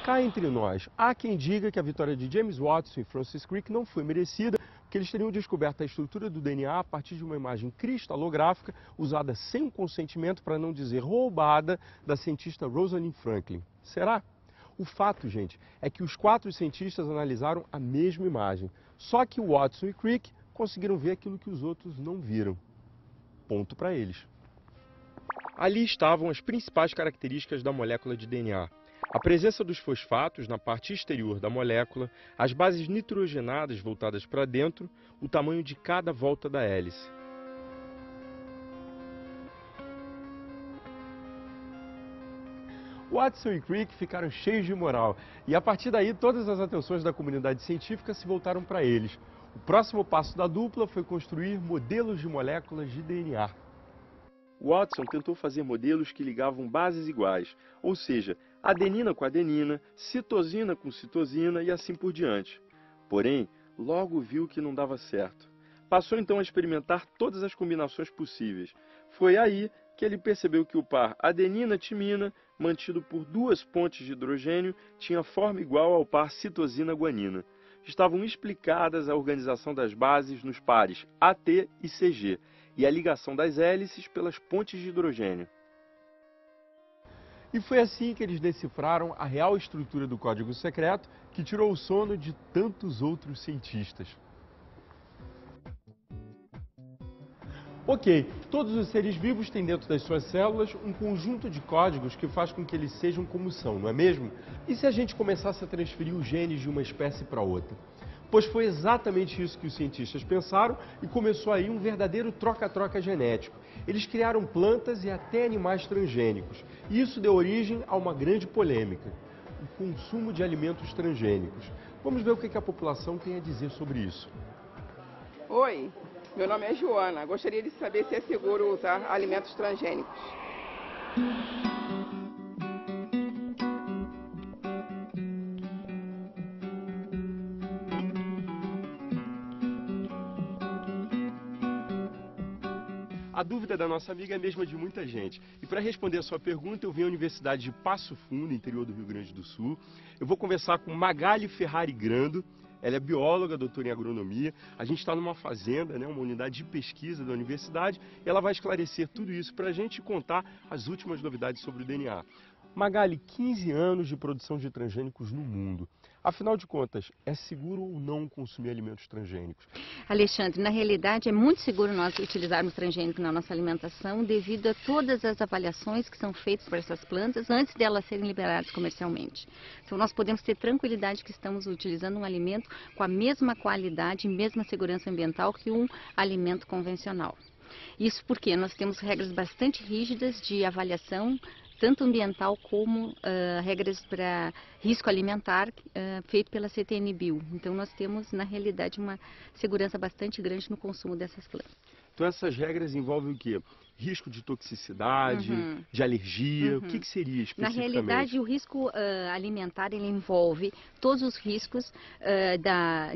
Cá entre nós, há quem diga que a vitória de James Watson e Francis Crick não foi merecida, porque eles teriam descoberto a estrutura do DNA a partir de uma imagem cristalográfica usada sem o consentimento, para não dizer roubada, da cientista Rosalind Franklin. Será? O fato, gente, é que os 4 cientistas analisaram a mesma imagem, só que Watson e Crick conseguiram ver aquilo que os outros não viram. Ponto para eles. Ali estavam as principais características da molécula de DNA. A presença dos fosfatos na parte exterior da molécula, as bases nitrogenadas voltadas para dentro, o tamanho de cada volta da hélice. Watson e Crick ficaram cheios de moral, e a partir daí todas as atenções da comunidade científica se voltaram para eles. O próximo passo da dupla foi construir modelos de moléculas de DNA. Watson tentou fazer modelos que ligavam bases iguais, ou seja, adenina com adenina, citosina com citosina e assim por diante. Porém, logo viu que não dava certo. Passou então a experimentar todas as combinações possíveis. Foi aí que ele percebeu que o par adenina-timina, mantido por 2 pontes de hidrogênio, tinha forma igual ao par citosina-guanina. Estavam explicadas a organização das bases nos pares AT e CG, e a ligação das hélices pelas pontes de hidrogênio. E foi assim que eles decifraram a real estrutura do código secreto, que tirou o sono de tantos outros cientistas. Ok, todos os seres vivos têm dentro das suas células um conjunto de códigos que faz com que eles sejam como são, não é mesmo? E se a gente começasse a transferir os genes de uma espécie para outra? Pois foi exatamente isso que os cientistas pensaram e começou aí um verdadeiro troca-troca genético. Eles criaram plantas e até animais transgênicos. E isso deu origem a uma grande polêmica: o consumo de alimentos transgênicos. Vamos ver o que a população tem a dizer sobre isso. Oi, meu nome é Joana. Gostaria de saber se é seguro usar alimentos transgênicos. A dúvida da nossa amiga é a mesma de muita gente. E para responder a sua pergunta, eu vim à Universidade de Passo Fundo, interior do Rio Grande do Sul. Eu vou conversar com Magali Ferrari Grando. Ela é bióloga, doutora em agronomia. A gente está numa fazenda, né, uma unidade de pesquisa da universidade. E ela vai esclarecer tudo isso para a gente e contar as últimas novidades sobre o DNA. Magali, 15 anos de produção de transgênicos no mundo. Afinal de contas, é seguro ou não consumir alimentos transgênicos? Alexandre, na realidade é muito seguro nós utilizarmos transgênico na nossa alimentação devido a todas as avaliações que são feitas por essas plantas antes de elas serem liberadas comercialmente. Então nós podemos ter tranquilidade que estamos utilizando um alimento com a mesma qualidade e mesma segurança ambiental que um alimento convencional. Isso porque nós temos regras bastante rígidas de avaliação, tanto ambiental como regras para risco alimentar feito pela CTN-Bio. Então nós temos, na realidade, uma segurança bastante grande no consumo dessas plantas. Então essas regras envolvem o quê? Risco de toxicidade, de alergia, o que seria especificamente? Na realidade, o risco alimentar ele envolve todos os riscos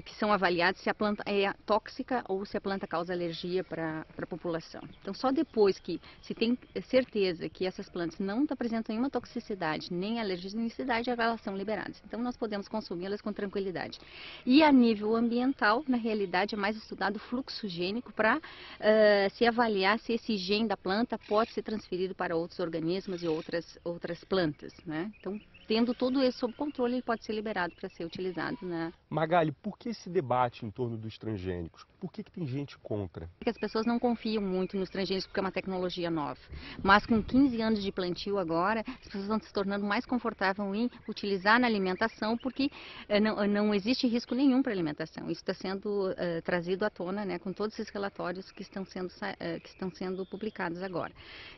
que são avaliados se a planta é tóxica ou se a planta causa alergia para a população. Então, só depois que se tem certeza que essas plantas não apresentam nenhuma toxicidade, nem alergenicidade, elas são liberadas. Então, nós podemos consumi-las com tranquilidade. E a nível ambiental, na realidade, é mais estudado o fluxo gênico para se avaliar se esse gene da planta pode ser transferido para outros organismos e outras plantas, né? Então, tendo tudo isso sob controle, ele pode ser liberado para ser utilizado, né? Magali, por que esse debate em torno dos transgênicos? Por que tem gente contra? Porque as pessoas não confiam muito nos transgênicos porque é uma tecnologia nova. Mas com 15 anos de plantio agora, as pessoas estão se tornando mais confortáveis em utilizar na alimentação porque não existe risco nenhum para a alimentação. Isso está sendo trazido à tona, né, com todos esses relatórios que estão sendo publicados agora.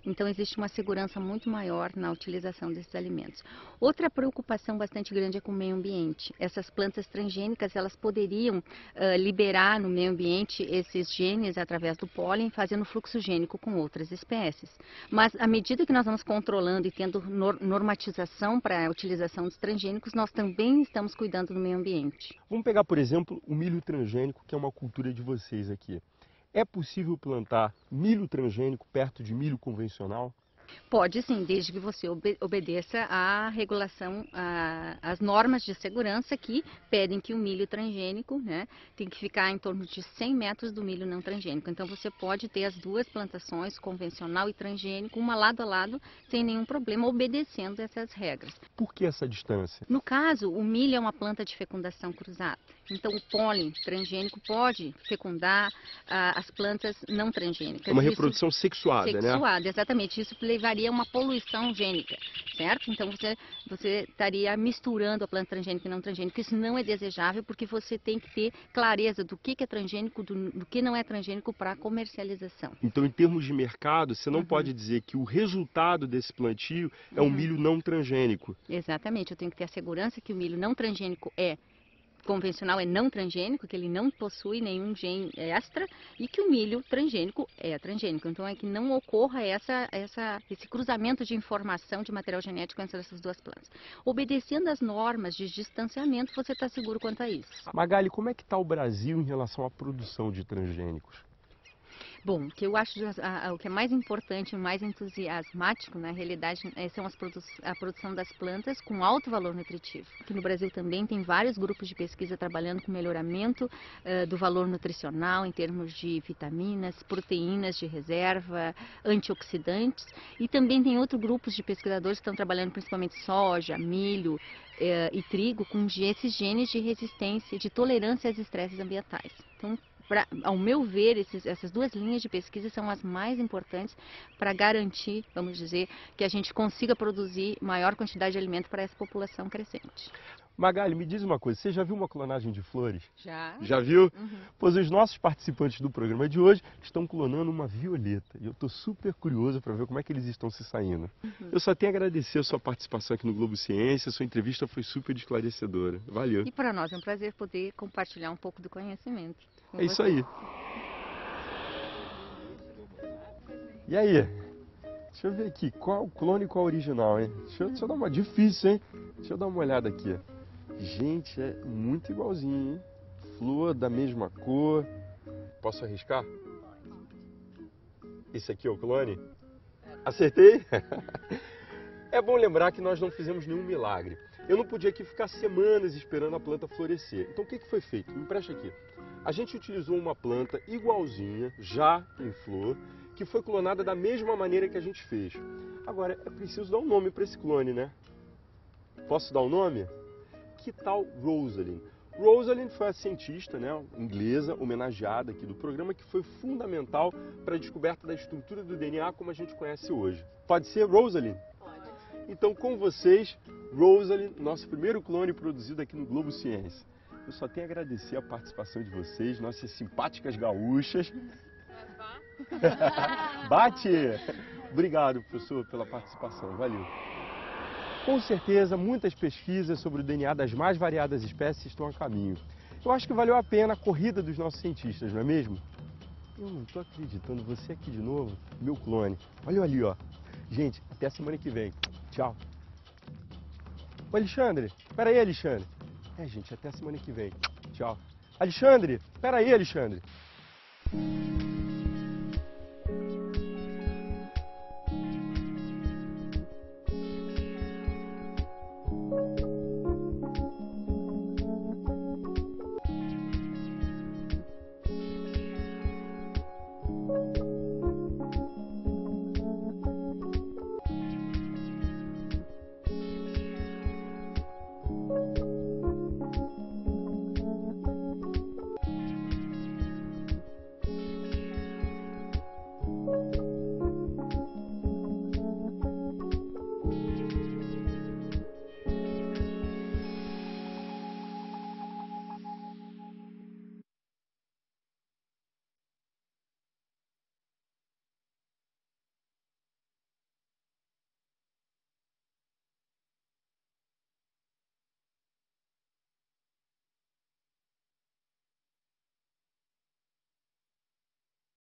Então existe uma segurança muito maior na utilização desses alimentos. Outra preocupação bastante grande é com o meio ambiente. Essas plantas transgênicas, elas poderiam liberar no meio ambiente esses genes através do pólen, fazendo fluxo gênico com outras espécies. Mas à medida que nós vamos controlando e tendo normatização para a utilização dos transgênicos, nós também estamos cuidando do meio ambiente. Vamos pegar, por exemplo, o milho transgênico, que é uma cultura de vocês aqui. É possível plantar milho transgênico perto de milho convencional? Pode sim, desde que você obedeça à regulação, às normas de segurança que pedem que o milho transgênico, né, tem que ficar em torno de 100 metros do milho não transgênico. Então você pode ter as duas plantações, convencional e transgênico, uma lado a lado, sem nenhum problema, obedecendo essas regras. Por que essa distância? No caso, o milho é uma planta de fecundação cruzada. Então o pólen transgênico pode fecundar as plantas não transgênicas. É uma reprodução sexuada, né? Sexuada, exatamente. Isso levaria a uma poluição gênica, certo? Então você estaria misturando a planta transgênica e não transgênica. Isso não é desejável porque você tem que ter clareza do que é transgênico, do que não é transgênico para comercialização. Então, em termos de mercado, você não pode dizer que o resultado desse plantio é um milho não transgênico. Exatamente. Eu tenho que ter a segurança que o milho não transgênico convencional é não transgênico, que ele não possui nenhum gene extra, e que o milho transgênico é transgênico. Então é que não ocorra esse cruzamento de informação de material genético entre essas duas plantas. Obedecendo às normas de distanciamento, você está seguro quanto a isso. Magali, como é que está o Brasil em relação à produção de transgênicos? Bom, o que eu acho o que é mais importante, o mais entusiasmático, na realidade, são a produção das plantas com alto valor nutritivo. Aqui no Brasil também tem vários grupos de pesquisa trabalhando com melhoramento do valor nutricional em termos de vitaminas, proteínas de reserva, antioxidantes, e também tem outros grupos de pesquisadores que estão trabalhando principalmente soja, milho e trigo com esses genes de resistência, de tolerância aos estresses ambientais. Então, ao meu ver, essas duas linhas de pesquisa são as mais importantes para garantir, vamos dizer, que a gente consiga produzir maior quantidade de alimento para essa população crescente. Magali, me diz uma coisa, você já viu uma clonagem de flores? Já. Já viu? Pois os nossos participantes do programa de hoje estão clonando uma violeta. E eu estou super curioso para ver como é que eles estão se saindo. Eu só tenho a agradecer a sua participação aqui no Globo Ciência, a sua entrevista foi super esclarecedora. Valeu. E para nós é um prazer poder compartilhar um pouco do conhecimento. É isso aí. E aí? Deixa eu ver aqui, qual o clone e qual o original, hein? Deixa eu dar uma... Difícil, hein? Deixa eu dar uma olhada aqui. Gente, é muito igualzinho, hein? Flor da mesma cor. Posso arriscar? Esse aqui é o clone? Acertei? É bom lembrar que nós não fizemos nenhum milagre. Eu não podia aqui ficar semanas esperando a planta florescer. Então o que foi feito? Me empresta aqui. A gente utilizou uma planta igualzinha, já em flor, que foi clonada da mesma maneira que a gente fez. Agora, é preciso dar um nome para esse clone, né? Posso dar um nome? Que tal Rosalind? Rosalind foi a cientista, né, inglesa, homenageada aqui do programa, que foi fundamental para a descoberta da estrutura do DNA como a gente conhece hoje. Pode ser Rosalind? Pode. Então, com vocês, Rosalind, nosso primeiro clone produzido aqui no Globo Ciência. Eu só tenho a agradecer a participação de vocês, nossas simpáticas gaúchas. Bate! Obrigado, professor, pela participação. Valeu. Com certeza, muitas pesquisas sobre o DNA das mais variadas espécies estão a caminho. Eu acho que valeu a pena a corrida dos nossos cientistas, não é mesmo? Eu não estou acreditando, você aqui de novo, meu clone. Olha eu ali, ó. Gente, até a semana que vem. Tchau. Ô, Alexandre, pera aí, Alexandre. Gente, até a semana que vem. Tchau. Alexandre, pera aí, Alexandre.